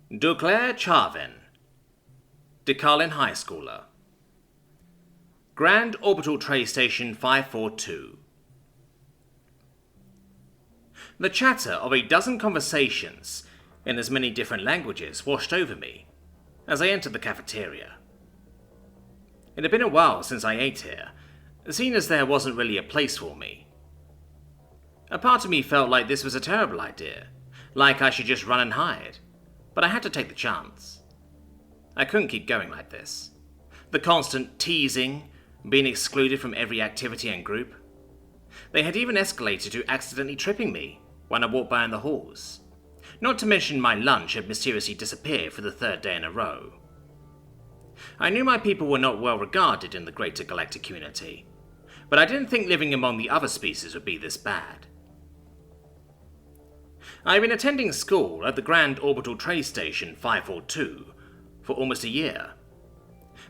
Duclair Charvin, Decarlin High Schooler, Grand Orbital Trace Station 542. The chatter of a dozen conversations in as many different languages washed over me as I entered the cafeteria. It had been a while since I ate here, seeing as there wasn't really a place for me. A part of me felt like this was a terrible idea, like I should just run and hide, but I had to take the chance. I couldn't keep going like this. The constant teasing, being excluded from every activity and group. They had even escalated to accidentally tripping me when I walked by in the halls. Not to mention my lunch had mysteriously disappeared for the third day in a row. I knew my people were not well regarded in the greater galactic community, but I didn't think living among the other species would be this bad. I had been attending school at the Grand Orbital Trace Station 542 for almost a year.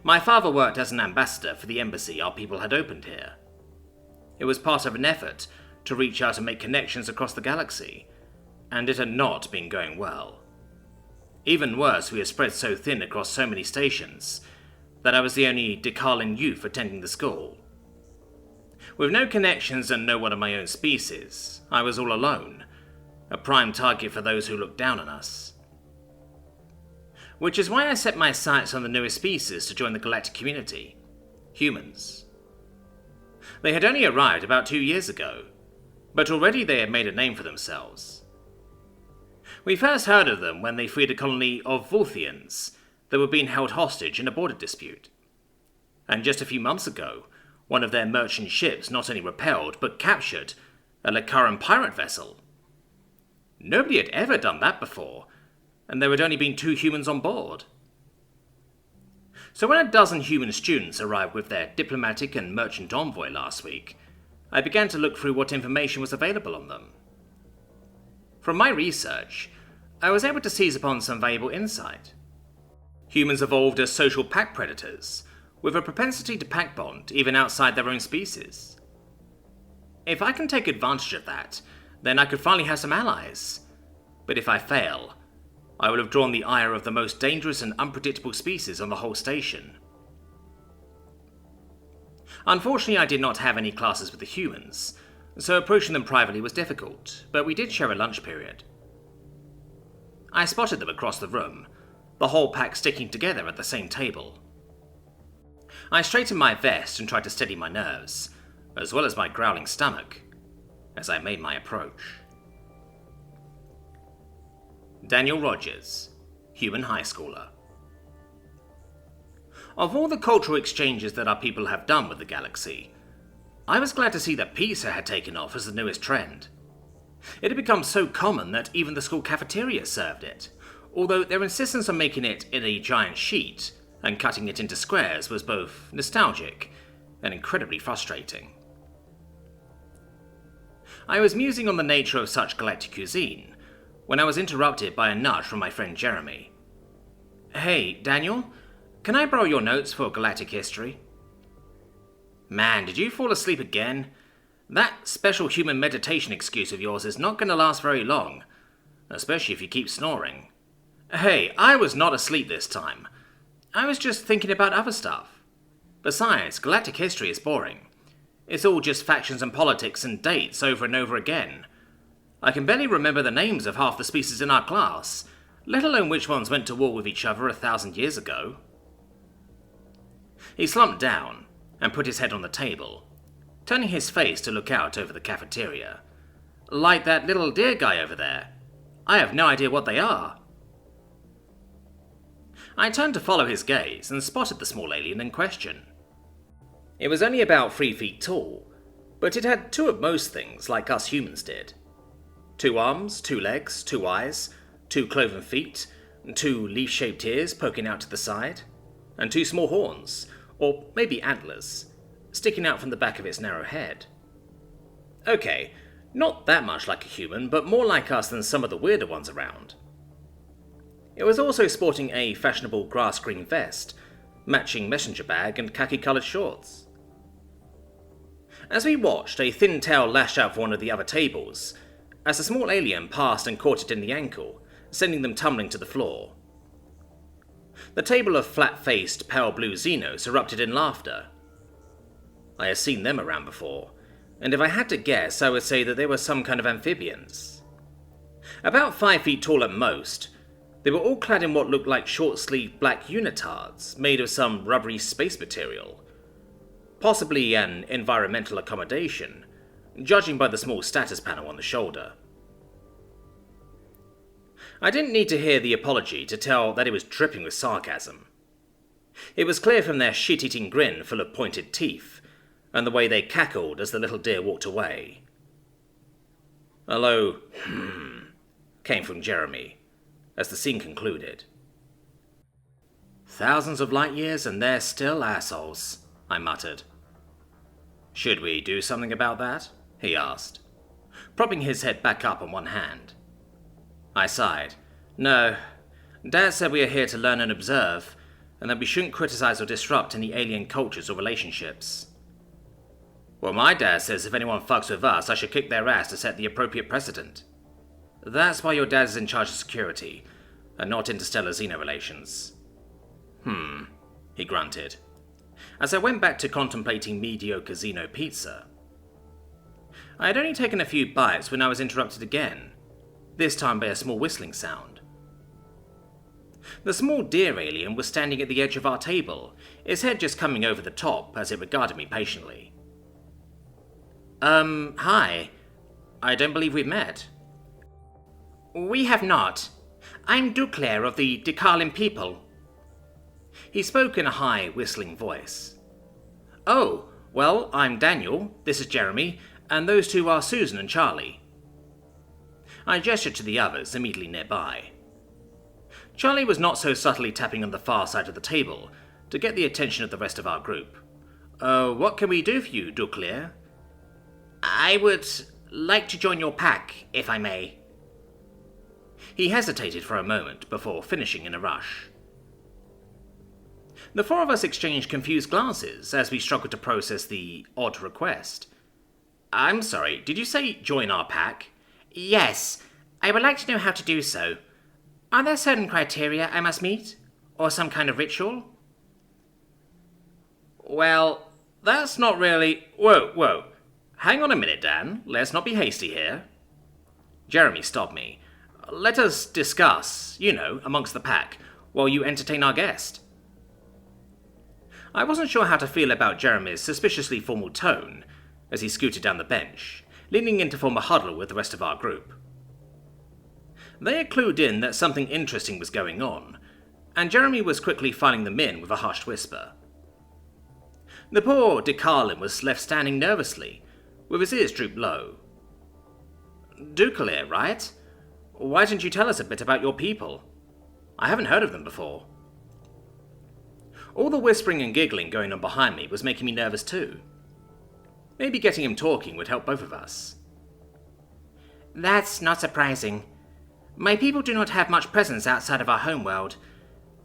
My father worked as an ambassador for the embassy our people had opened here. It was part of an effort to reach out and make connections across the galaxy, and it had not been going well. Even worse, we had spread so thin across so many stations that I was the only Decarlin youth attending the school. With no connections and no one of my own species, I was all alone, a prime target for those who looked down on us. Which is why I set my sights on the newest species to join the galactic community, humans. They had only arrived about 2 years ago, but already they had made a name for themselves. We first heard of them when they freed a colony of Vulthians that were being held hostage in a border dispute. And just a few months ago, one of their merchant ships not only repelled but captured a Lakaran pirate vessel. Nobody had ever done that before, and there had only been 2 humans on board. So when a dozen human students arrived with their diplomatic and merchant envoy last week, I began to look through what information was available on them. From my research, I was able to seize upon some valuable insight. Humans evolved as social pack predators, with a propensity to pack bond even outside their own species. If I can take advantage of that, then I could finally have some allies. But if I fail, I will have drawn the ire of the most dangerous and unpredictable species on the whole station. Unfortunately, I did not have any classes with the humans, so approaching them privately was difficult, but we did share a lunch period. I spotted them across the room, the whole pack sticking together at the same table. I straightened my vest and tried to steady my nerves, as well as my growling stomach, as I made my approach. Daniel Rogers, human high schooler. Of all the cultural exchanges that our people have done with the galaxy, I was glad to see that pizza had taken off as the newest trend. It had become so common that even the school cafeteria served it, although their insistence on making it in a giant sheet and cutting it into squares was both nostalgic and incredibly frustrating. I was musing on the nature of such galactic cuisine when I was interrupted by a nudge from my friend Jeremy. "Hey, Daniel, can I borrow your notes for galactic history?" "Man, did you fall asleep again? That special human meditation excuse of yours is not going to last very long, especially if you keep snoring." "Hey, I was not asleep this time. I was just thinking about other stuff. Besides, galactic history is boring. It's all just factions and politics and dates over and over again. I can barely remember the names of half the species in our class, let alone which ones went to war with each other 1,000 years ago." He slumped down and put his head on the table, turning his face to look out over the cafeteria. "Like that little deer guy over there. I have no idea what they are." I turned to follow his gaze and spotted the small alien in question. It was only about 3 feet tall, but it had 2 of most things like us humans did. 2 arms, 2 legs, 2 eyes, 2 cloven feet, 2 leaf-shaped ears poking out to the side, and 2 small horns, or maybe antlers, sticking out from the back of its narrow head. Okay, not that much like a human, but more like us than some of the weirder ones around. It was also sporting a fashionable grass-green vest, matching messenger bag and khaki-coloured shorts. As we watched, a thin tail lashed out from one of the other tables, as the small alien passed and caught it in the ankle, sending them tumbling to the floor, The table of flat-faced, pale blue Xenos erupted in laughter. I had seen them around before, and if I had to guess, I would say that they were some kind of amphibians. About 5 feet tall at most, they were all clad in what looked like short-sleeved black unitards made of some rubbery space material, possibly an environmental accommodation, judging by the small status panel on the shoulder. I didn't need to hear the apology to tell that it was dripping with sarcasm. It was clear from their shit-eating grin full of pointed teeth, and the way they cackled as the little deer walked away. A low came from Jeremy as the scene concluded. "Thousands of light years and they're still assholes," I muttered. "Should we do something about that?" he asked, propping his head back up on one hand. I sighed. "No. Dad said we are here to learn and observe, and that we shouldn't criticize or disrupt any alien cultures or relationships." "Well, my dad says if anyone fucks with us, I should kick their ass to set the appropriate precedent. That's why your dad is in charge of security, and not interstellar xenorelations." He grunted, as I went back to contemplating mediocre xeno pizza. I had only taken a few bites when I was interrupted again, this time by a small whistling sound. The small deer alien was standing at the edge of our table, its head just coming over the top as it regarded me patiently. Hi. I don't believe we've met." "We have not. I'm Duclair of the Decarlin people." He spoke in a high, whistling voice. "Oh, well, I'm Daniel, this is Jeremy, and those two are Susan and Charlie." I gestured to the others immediately nearby. Charlie was not so subtly tapping on the far side of the table to get the attention of the rest of our group. What can we do for you, Duclair?" "I would like to join your pack, if I may." He hesitated for a moment before finishing in a rush. The four of us exchanged confused glances as we struggled to process the odd request. "I'm sorry, did you say join our pack?" "Yes, I would like to know how to do so. Are there certain criteria I must meet? Or some kind of ritual?" "Well, that's not really—" Whoa. Hang on a minute, Dan. Let's not be hasty here." Jeremy stopped me. "Let us discuss, amongst the pack, while you entertain our guest." I wasn't sure how to feel about Jeremy's suspiciously formal tone as he scooted down the bench, leaning in to form a huddle with the rest of our group. They had clued in that something interesting was going on, and Jeremy was quickly filing them in with a hushed whisper. The poor Decarlin was left standing nervously, with his ears drooped low. "Duclair, right? Why didn't you tell us a bit about your people? I haven't heard of them before." All the whispering and giggling going on behind me was making me nervous too. Maybe getting him talking would help both of us. "That's not surprising. My people do not have much presence outside of our homeworld.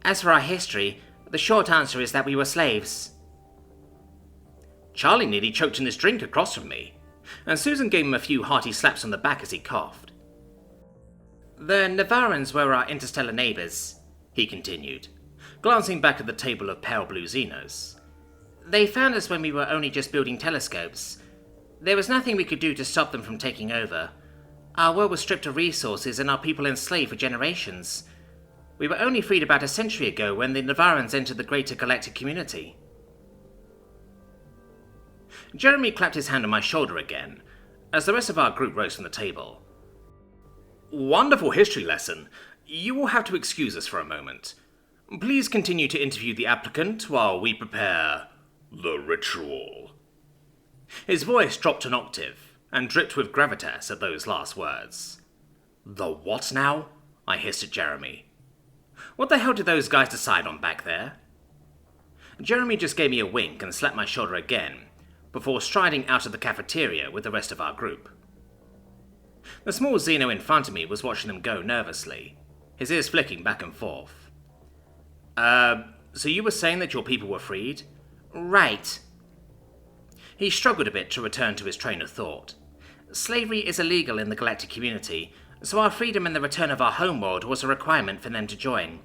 As for our history, the short answer is that we were slaves." Charlie nearly choked in his drink across from me, and Susan gave him a few hearty slaps on the back as he coughed. "The Navarans were our interstellar neighbours," he continued, glancing back at the table of pale blue Xenos. "They found us when we were only just building telescopes. There was nothing we could do to stop them from taking over. Our world was stripped of resources and our people enslaved for generations. We were only freed about a century ago when the Navarans entered the greater galactic community." Jeremy clapped his hand on my shoulder again, as the rest of our group rose from the table. "Wonderful history lesson. You will have to excuse us for a moment. Please continue to interview the applicant while we prepare the ritual." His voice dropped an octave, and dripped with gravitas at those last words. "The what now?" I hissed at Jeremy. "What the hell did those guys decide on back there?" Jeremy just gave me a wink and slapped my shoulder again, before striding out of the cafeteria with the rest of our group. The small Xeno in front of me was watching them go nervously, his ears flicking back and forth. So you were saying that your people were freed?" "Right." He struggled a bit to return to his train of thought. "Slavery is illegal in the galactic community, so our freedom and the return of our homeworld was a requirement for them to join.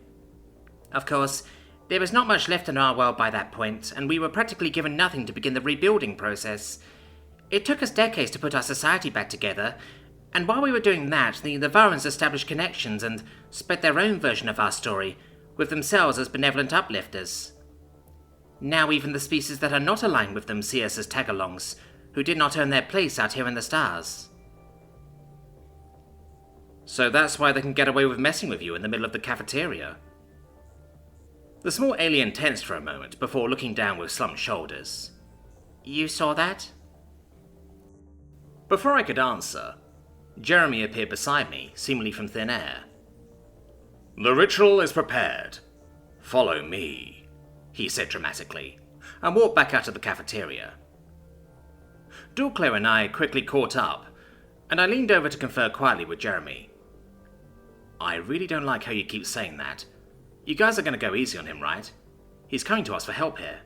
Of course, there was not much left in our world by that point, and we were practically given nothing to begin the rebuilding process. It took us decades to put our society back together, and while we were doing that, the Varans established connections and spread their own version of our story, with themselves as benevolent uplifters. Now even the species that are not aligned with them see us as tag-alongs, who did not earn their place out here in the stars. So that's why they can get away with messing with you in the middle of the cafeteria. The small alien tensed for a moment before looking down with slumped shoulders. You saw that? Before I could answer, Jeremy appeared beside me, seemingly from thin air. The ritual is prepared. Follow me, he said dramatically, and walked back out of the cafeteria. Duclair and I quickly caught up, and I leaned over to confer quietly with Jeremy. I really don't like how you keep saying that. You guys are going to go easy on him, right? He's coming to us for help here.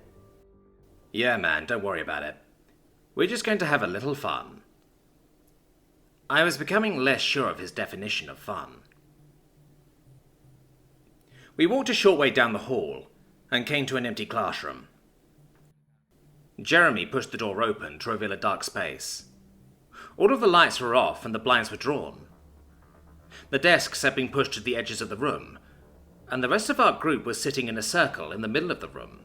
Yeah, man, don't worry about it. We're just going to have a little fun. I was becoming less sure of his definition of fun. We walked a short way down the hall and came to an empty classroom. Jeremy pushed the door open to reveal a dark space. All of the lights were off and the blinds were drawn. The desks had been pushed to the edges of the room, and the rest of our group was sitting in a circle in the middle of the room.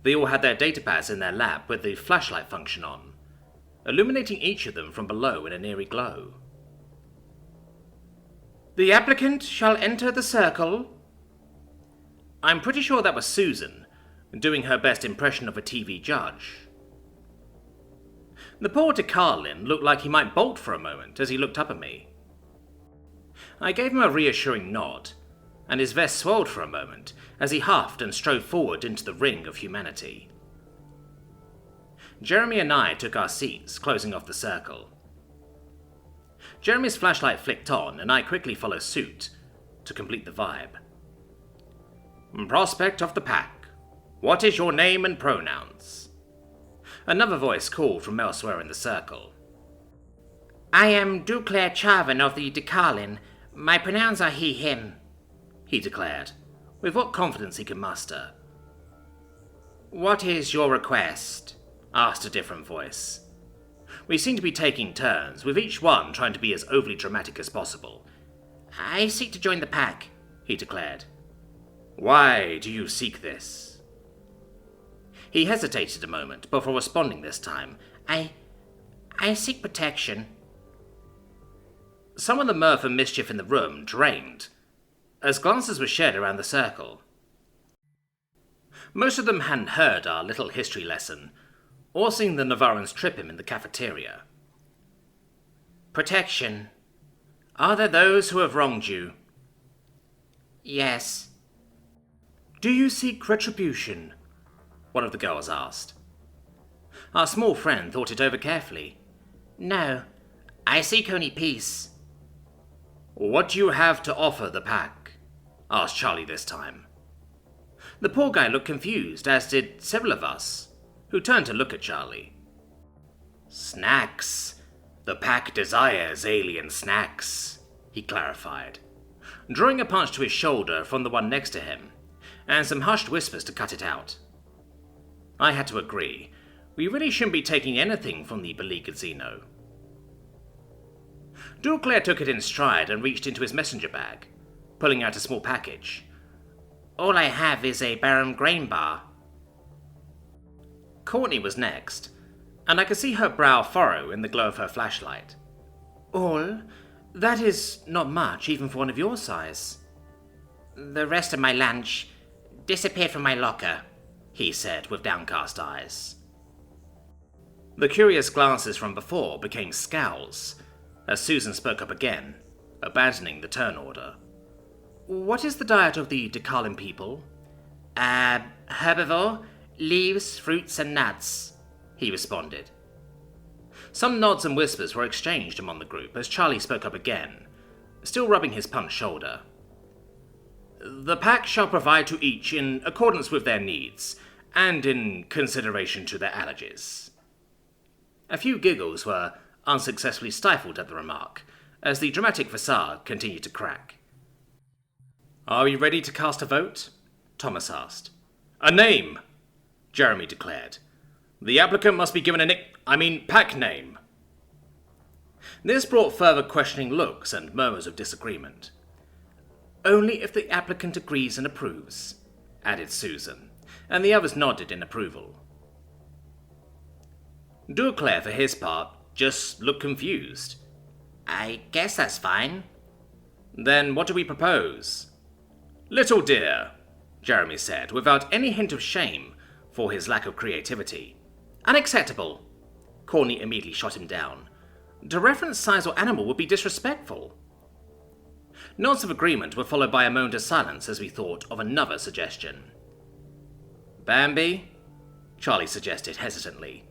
They all had their datapads in their lap with the flashlight function on, illuminating each of them from below in an eerie glow. The applicant shall enter the circle. I'm pretty sure that was Susan, doing her best impression of a TV judge. The poor DeCarlin looked like he might bolt for a moment as he looked up at me. I gave him a reassuring nod, and his vest swelled for a moment as he huffed and strode forward into the ring of humanity. Jeremy and I took our seats, closing off the circle. Jeremy's flashlight flicked on, and I quickly followed suit to complete the vibe. Prospect of the pack, what is your name and pronouns? Another voice called from elsewhere in the circle. I am Duclair Charvin of the DeCarlin. My pronouns are he, him, he declared, with what confidence he could muster. What is your request? Asked a different voice. We seemed to be taking turns, with each one trying to be as overly dramatic as possible. I seek to join the pack, he declared. Why do you seek this? He hesitated a moment before responding this time. I seek protection. Some of the mirth and mischief in the room drained, as glances were shared around the circle. Most of them hadn't heard our little history lesson, or seen the Navarans trip him in the cafeteria. Protection. Are there those who have wronged you? Yes. Do you seek retribution? One of the girls asked. Our small friend thought it over carefully. No, I seek only peace. What do you have to offer the pack? Asked Charlie this time. The poor guy looked confused, as did several of us, who turned to look at Charlie. Snacks. The pack desires alien snacks, he clarified, drawing a punch to his shoulder from the one next to him, and some hushed whispers to cut it out. I had to agree. We really shouldn't be taking anything from the beleaguered Xeno. Duclair took it in stride and reached into his messenger bag, pulling out a small package. All I have is a Baron grain bar. Courtney was next, and I could see her brow furrow in the glow of her flashlight. All? That is not much, even for one of your size. The rest of my lunch disappeared from my locker, he said with downcast eyes. The curious glances from before became scowls, as Susan spoke up again, abandoning the turn order. What is the diet of the DeCarlin people? Herbivore, leaves, fruits, and nuts, he responded. Some nods and whispers were exchanged among the group as Charlie spoke up again, still rubbing his punched shoulder. The pack shall provide to each in accordance with their needs, and in consideration to their allergies. A few giggles were unsuccessfully stifled at the remark, as the dramatic facade continued to crack. Are we ready to cast a vote? Thomas asked. A name, Jeremy declared. The applicant must be given a pack name. This brought further questioning looks and murmurs of disagreement. Only if the applicant agrees and approves, added Susan, and the others nodded in approval. Duclair, for his part, just looked confused. I guess that's fine. Then what do we propose? Little dear, Jeremy said, without any hint of shame for his lack of creativity. Unacceptable. Corny immediately shot him down. To reference size or animal would be disrespectful. Nods of agreement were followed by a moment of silence as we thought of another suggestion. Bambi? Charlie suggested hesitantly.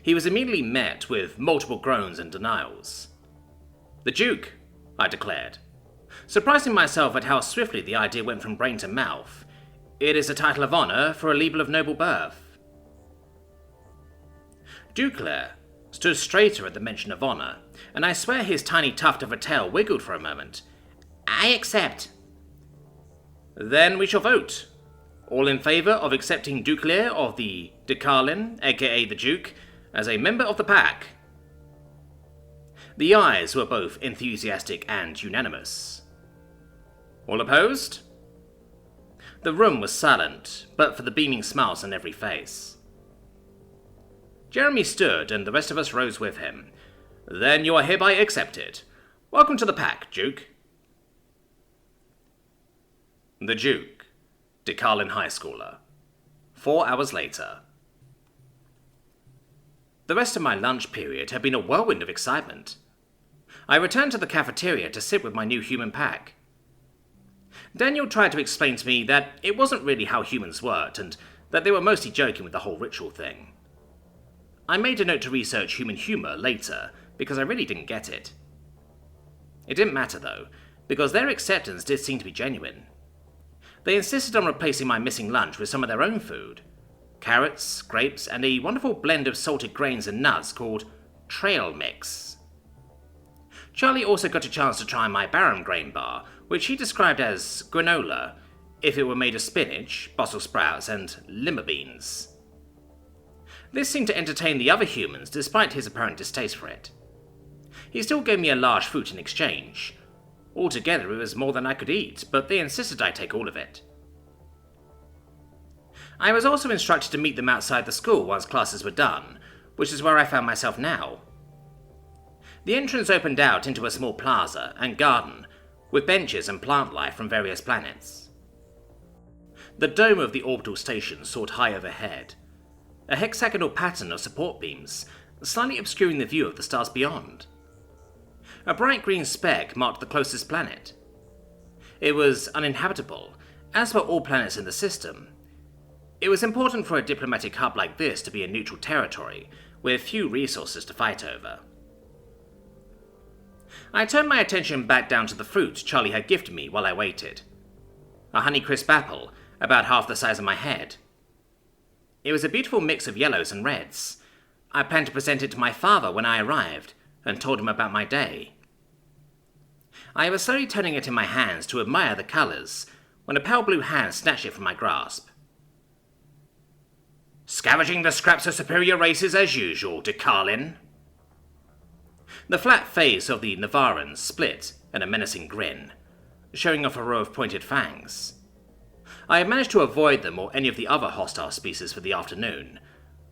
He was immediately met with multiple groans and denials. The Duke, I declared, surprising myself at how swiftly the idea went from brain to mouth. It is a title of honour for a Liebel of noble birth. Duclair stood straighter at the mention of honour, and I swear his tiny tuft of a tail wiggled for a moment. I accept. Then we shall vote. All in favour of accepting Duclair of the Decarlin, aka the Duke, as a member of the pack? The ayes were both enthusiastic and unanimous. All opposed? The room was silent, but for the beaming smiles on every face. Jeremy stood, and the rest of us rose with him. Then you are hereby accepted. Welcome to the pack, Duke. The Duke, Decarlin High Schooler. 4 hours later. The rest of my lunch period had been a whirlwind of excitement. I returned to the cafeteria to sit with my new human pack. Daniel tried to explain to me that it wasn't really how humans worked, and that they were mostly joking with the whole ritual thing. I made a note to research human humour later, because I really didn't get it. It didn't matter though, because their acceptance did seem to be genuine. They insisted on replacing my missing lunch with some of their own food. Carrots, grapes, and a wonderful blend of salted grains and nuts called trail mix. Charlie also got a chance to try my Baron grain bar, which he described as granola, if it were made of spinach, Brussels sprouts, and lima beans. This seemed to entertain the other humans despite his apparent distaste for it. He still gave me a large fruit in exchange. Altogether it was more than I could eat, but they insisted I take all of it. I was also instructed to meet them outside the school once classes were done, which is where I found myself now. The entrance opened out into a small plaza and garden, with benches and plant life from various planets. The dome of the orbital station soared high overhead, a hexagonal pattern of support beams, slightly obscuring the view of the stars beyond. A bright green speck marked the closest planet. It was uninhabitable, as were all planets in the system. It was important for a diplomatic hub like this to be in neutral territory, with few resources to fight over. I turned my attention back down to the fruit Charlie had gifted me while I waited. A Honeycrisp apple, about half the size of my head. It was a beautiful mix of yellows and reds. I planned to present it to my father when I arrived, and told him about my day. I was slowly turning it in my hands to admire the colours, when a pale blue hand snatched it from my grasp. Scavenging the scraps of superior races as usual, Decarlin. The flat face of the Navarran split in a menacing grin, showing off a row of pointed fangs. I had managed to avoid them or any of the other hostile species for the afternoon,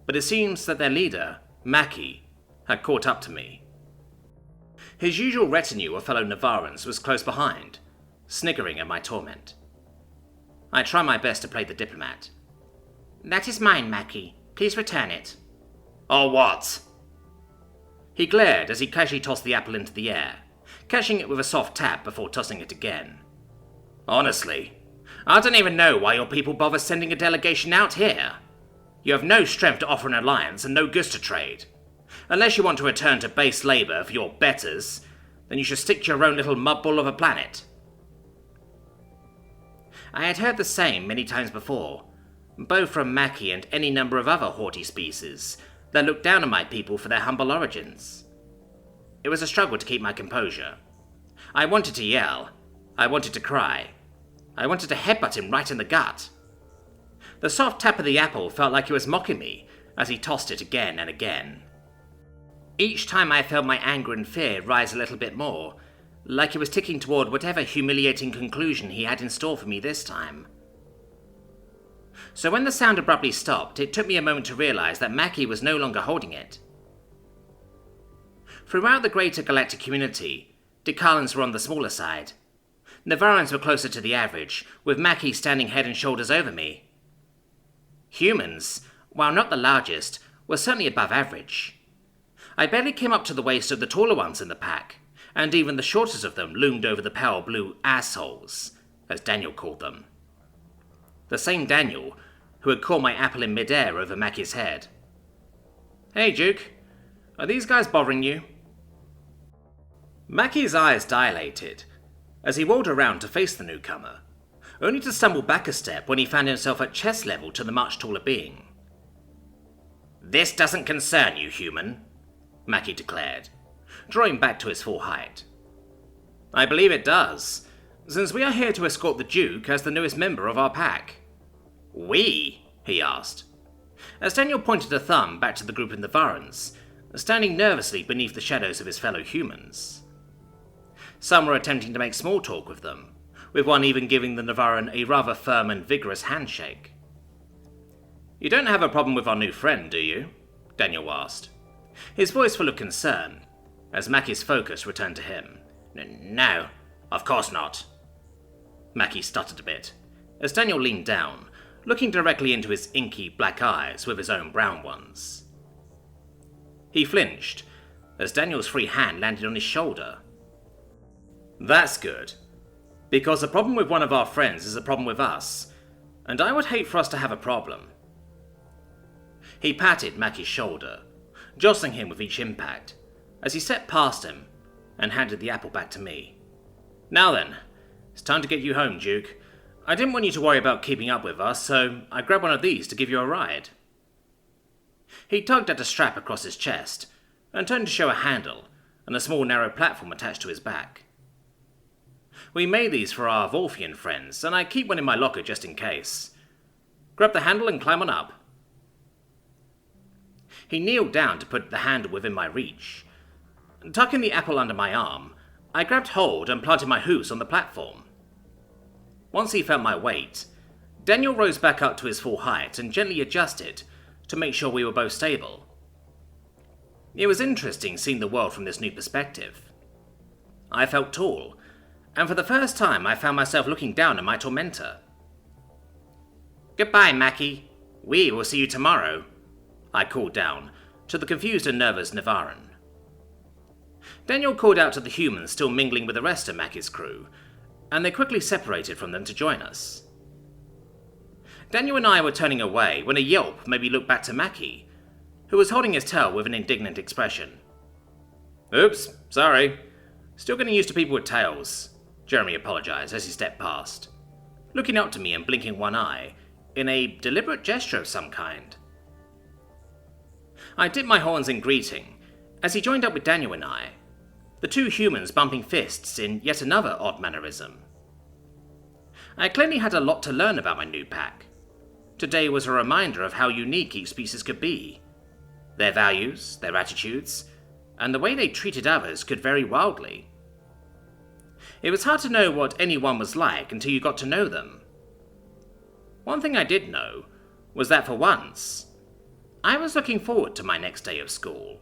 but it seems that their leader, Mackie, had caught up to me. His usual retinue of fellow Navarrans was close behind, sniggering at my torment. I tried my best to play the diplomat. That is mine, Mackie. Please return it. Or what? He glared as he casually tossed the apple into the air, catching it with a soft tap before tossing it again. Honestly, I don't even know why your people bother sending a delegation out here. You have no strength to offer an alliance and no goods to trade. Unless you want to return to base labour for your betters, then you should stick to your own little mudball of a planet. I had heard the same many times before, both from Mackie and any number of other haughty species that looked down on my people for their humble origins. It was a struggle to keep my composure. I wanted to yell, I wanted to cry, I wanted to headbutt him right in the gut. The soft tap of the apple felt like he was mocking me as he tossed it again and again. Each time I felt my anger and fear rise a little bit more, like he was ticking toward whatever humiliating conclusion he had in store for me this time. So when the sound abruptly stopped, it took me a moment to realize that Mackie was no longer holding it. Throughout the greater galactic community, Decalans were on the smaller side. Navarans were closer to the average, with Mackie standing head and shoulders over me. Humans, while not the largest, were certainly above average. I barely came up to the waist of the taller ones in the pack, and even the shortest of them loomed over the pale blue assholes, as Daniel called them. The same Daniel who had caught my apple in midair over Mackie's head. "Hey, Duke, are these guys bothering you?" Mackie's eyes dilated as he rolled around to face the newcomer, only to stumble back a step when he found himself at chest level to the much taller being. "This doesn't concern you, human," Mackie declared, drawing back to his full height. "I believe it does, since we are here to escort the Duke as the newest member of our pack." "We?" he asked, as Daniel pointed a thumb back to the group in the Varans, standing nervously beneath the shadows of his fellow humans. Some were attempting to make small talk with them, with one even giving the Navaran a rather firm and vigorous handshake. "You don't have a problem with our new friend, do you?" Daniel asked, his voice full of concern, as Mackie's focus returned to him. No, of course not." Mackie stuttered a bit, as Daniel leaned down, looking directly into his inky black eyes with his own brown ones. He flinched, as Daniel's free hand landed on his shoulder. "That's good, because a problem with one of our friends is a problem with us, and I would hate for us to have a problem." He patted Mackie's shoulder, jostling him with each impact, as he stepped past him and handed the apple back to me. "Now then, it's time to get you home, Duke. I didn't want you to worry about keeping up with us, so I grabbed one of these to give you a ride." He tugged at a strap across his chest and turned to show a handle and a small narrow platform attached to his back. "We made these for our Volfian friends, and I keep one in my locker just in case. Grab the handle and climb on up." He kneeled down to put the handle within my reach. Tucking the apple under my arm, I grabbed hold and planted my hooves on the platform. Once he felt my weight, Daniel rose back up to his full height and gently adjusted to make sure we were both stable. It was interesting seeing the world from this new perspective. I felt tall, and for the first time I found myself looking down at my tormentor. "Goodbye, Mackie. We will see you tomorrow," I called down to the confused and nervous Navaran. Daniel called out to the humans still mingling with the rest of Mackie's crew, and they quickly separated from them to join us. Daniel and I were turning away when a yelp made me look back to Mackie, who was holding his tail with an indignant expression. "Oops, sorry. Still getting used to people with tails," Jeremy apologized as he stepped past, looking up to me and blinking one eye in a deliberate gesture of some kind. I dipped my horns in greeting as he joined up with Daniel and I, the two humans bumping fists in yet another odd mannerism. I clearly had a lot to learn about my new pack. Today was a reminder of how unique each species could be. Their values, their attitudes, and the way they treated others could vary wildly. It was hard to know what anyone was like until you got to know them. One thing I did know was that for once, I was looking forward to my next day of school.